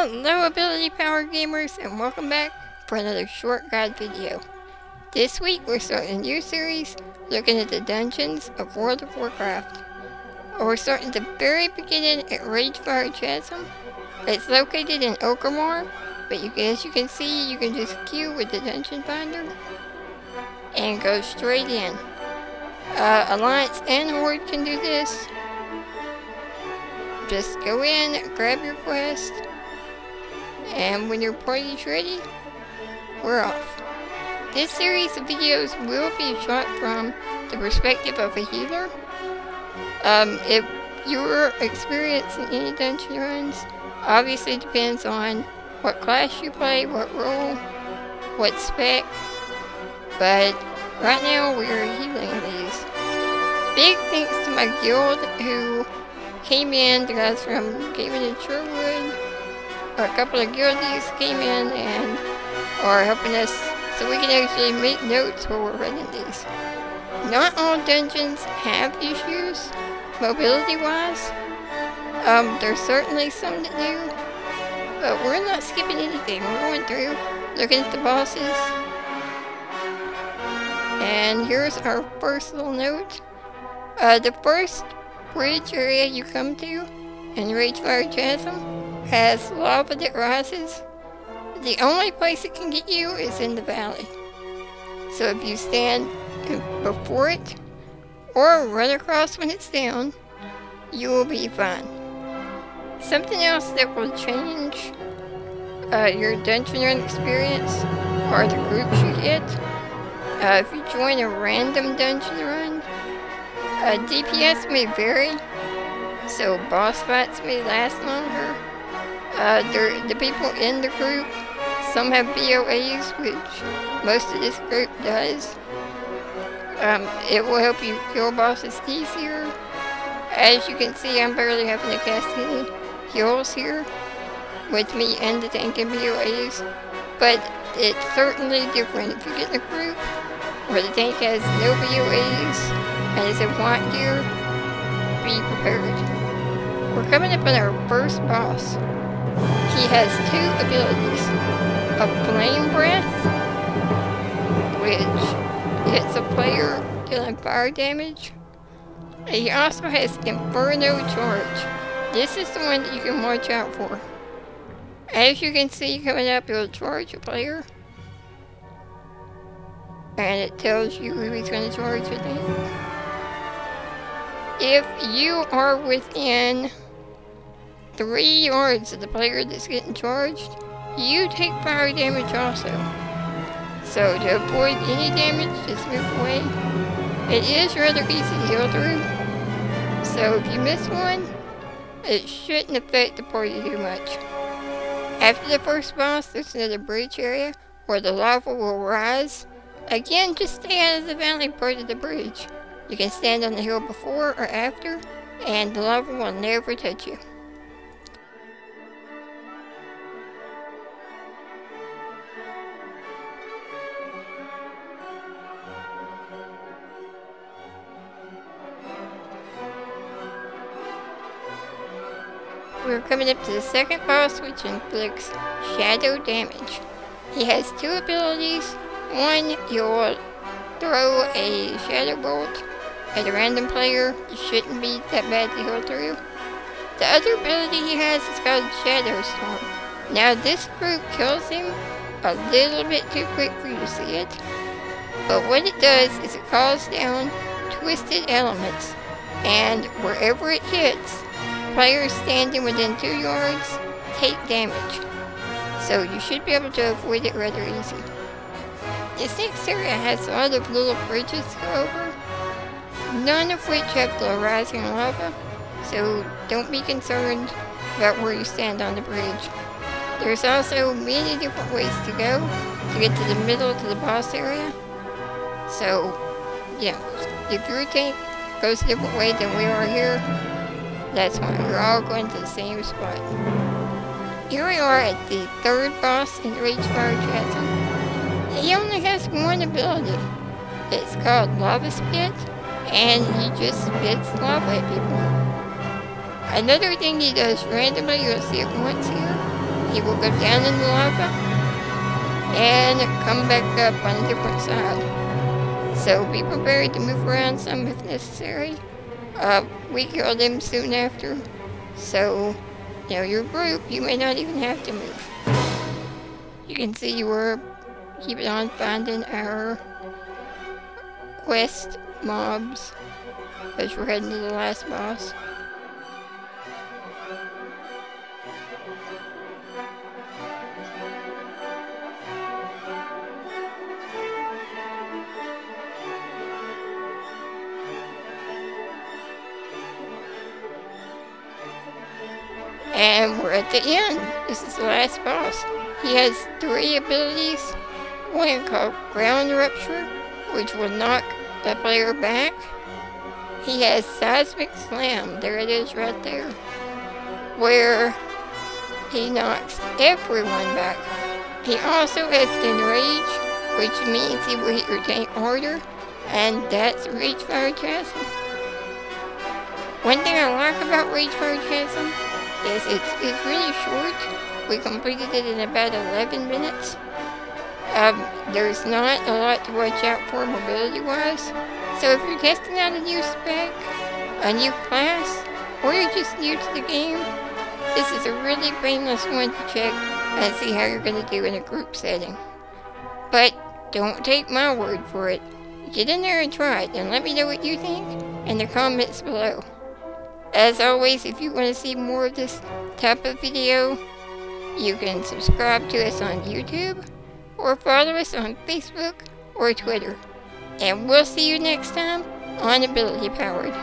Hello ability power gamers, and welcome back for another short guide video. This week we're starting a new series looking at the dungeons of World of Warcraft. We're starting at the very beginning at Ragefire Chasm. It's located in Oakermore, but as you can see, you can just queue with the dungeon finder and go straight in. Alliance and Horde can do this. Just go in, grab your quest, and when your party's ready, we're off. This series of videos will be shot from the perspective of a healer. If your experience in any dungeon runs obviously depends on what class you play, what role, what spec, but right now we're healing these. Big thanks to my guild who came in, the guys from Gaming in Sherwood, a couple of guildies came in and are helping us so we can actually make notes while we're running these. Not all dungeons have issues, mobility-wise. There's certainly some that do, but we're not skipping anything. We're going through, looking at the bosses. And here's our first little note. The first bridge area you come to in Ragefire Chasm has lava that rises. The only place it can get you is in the valley. So if you stand before it or run across when it's down, you will be fine. Something else that will change your dungeon run experience are the groups you get. If you join a random dungeon run, DPS may vary, so boss fights may last longer. The people in the group, some have BOAs, which most of this group does. It will help you kill bosses easier. As you can see, I'm barely having to cast any heals here with me and the tank and BOAs, but it's certainly different if you get in a group where the tank has no BOAs and is in white gear. Be prepared. We're coming up on our first boss. He has two abilities. A flame breath, which hits a player dealing fire damage. He also has Inferno charge. This is the one that you can watch out for. As you can see coming up, it'll charge a player. And it tells you who he's going to charge with it. If you are within 3 yards of the player that's getting charged, you take fire damage also. So to avoid any damage, just move away. It is rather easy to heal through. So if you miss one, it shouldn't affect the party too much. After the first boss, there's another bridge area where the lava will rise. Again, just stay out of the valley part of the bridge. You can stand on the hill before or after, and the lava will never touch you. We're coming up to the second boss, which inflicts shadow damage. He has two abilities. One, you'll throw a shadow bolt at a random player. It shouldn't be that bad to heal through. The other ability he has is called Shadow Storm. Now this group kills him a little bit too quick for you to see it, but what it does is it calls down twisted elements, and wherever it hits, players standing within 2 yards take damage. So you should be able to avoid it rather easy. This next area has a lot of little bridges to go over, none of which have the rising lava, so don't be concerned about where you stand on the bridge. There's also many different ways to go to get to the middle to the boss area. So, yeah, if your tank goes a different way than we are here, that's why you're all going to the same spot. Here we are at the third boss in Ragefire Chasm. He only has one ability. It's called Lava Spit, and he just spits lava at people. Another thing he does randomly, you'll see it once here, he will go down in the lava and come back up on a different side. So be prepared to move around some if necessary. We killed him soon after, so your group, you may not even have to move. You can see we're keeping on finding our quest mobs as we're heading to the last boss. And we're at the end. This is the last boss. He has 3 abilities. One called Ground Rupture, which will knock the player back. He has Seismic Slam, there it is right there, where he knocks everyone back. He also has Enrage, which means he will hit your tank harder, and that's Ragefire Chasm. One thing I like about Ragefire Chasm is it's really short. We completed it in about 11 minutes. There's not a lot to watch out for mobility-wise. So if you're testing out a new spec, a new class, or you're just new to the game, this is a really painless one to check and see how you're going to do in a group setting. But don't take my word for it. Get in there and try it, and let me know what you think in the comments below. As always, if you want to see more of this type of video, you can subscribe to us on YouTube, or follow us on Facebook or Twitter. And we'll see you next time on Ability Powered.